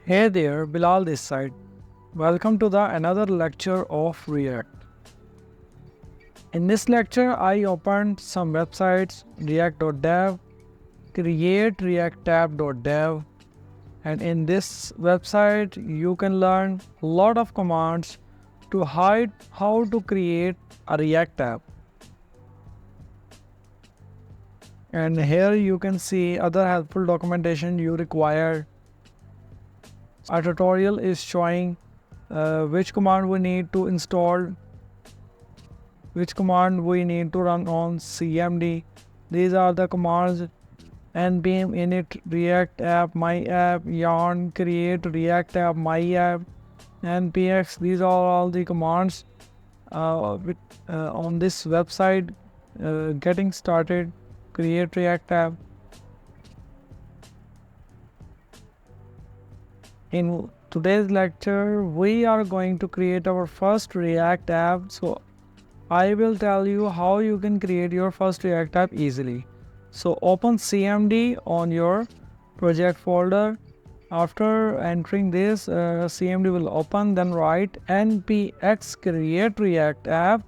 Hey there, Bilal this side. Welcome to the another lecture of React. In this lecture, I opened some websites react.dev, create react-app.dev, and in this website you can learn a lot of commands to hide how to create a React app. And here you can see other helpful documentation you require. Our tutorial is showing which command we need to install, which command we need to run on CMD. These are the commands: npm init react app my app, yarn create react app my app, npx. These are all the commands on this website. Getting started, create react app. In today's lecture, we are going to create our first React app. So I will tell you how you can create your first React app easily. So open CMD on your project folder. After entering this, CMD will open. Then write npx create react app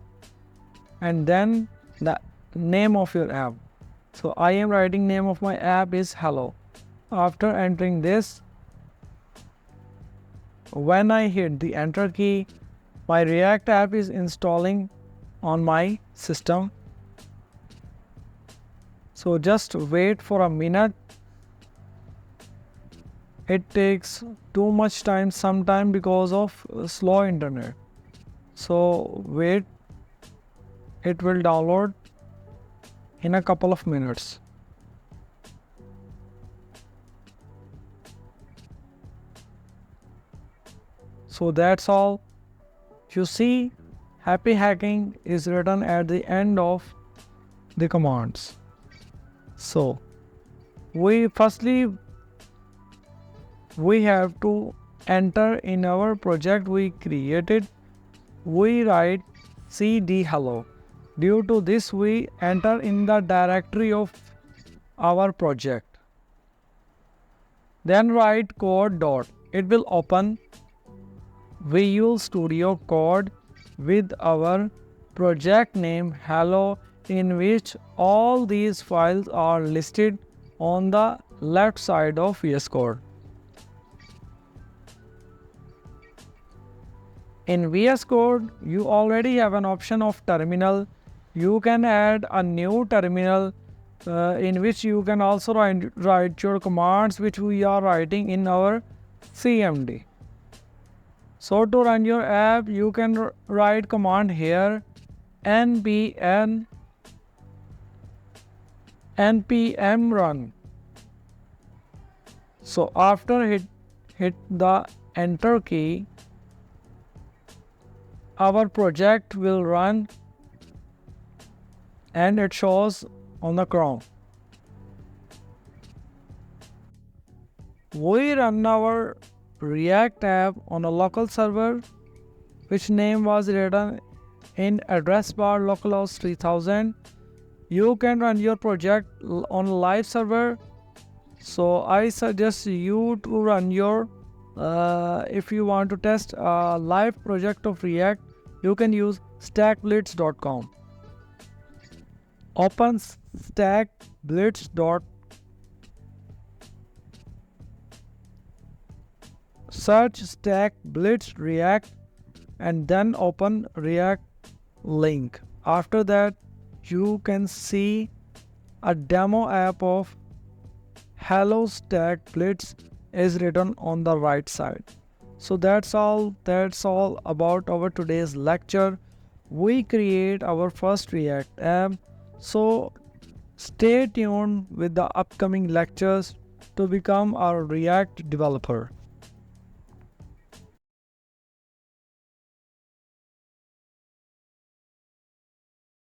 and then the name of your app. So I am writing name of my app is hello. After entering this, when I hit the enter key, my React app is installing on my system. So just wait for a minute. It takes too much time sometime because of slow internet. So wait, it will download in a couple of minutes. So that's all. You see, happy hacking is written at the end of the commands. So we have to enter in our project we created. We write cd hello. Due to this, we enter in the directory of our project. Then write code dot. It will open Visual Studio Code with our project name hello, in which all these files are listed on the left side of VS Code. In VS Code, you already have an option of terminal. You can add a new terminal in which you can also write your commands which we are writing in our CMD. So to run your app, you can write command here npm run. So after hit the enter key, our project will run and it shows on the Chrome. We run our React app on a local server, which name was written in address bar localhost 3000. You can run your project on a live server. So I suggest you to run your if you want to test a live project of React, you can use stackblitz.com. Open stackblitz.com. Search stack blitz react and then open react link. After that, you can see a demo app of hello stack blitz is written on the right side. So that's all about our today's lecture. We create our first React app. So stay tuned with the upcoming lectures to become a React developer.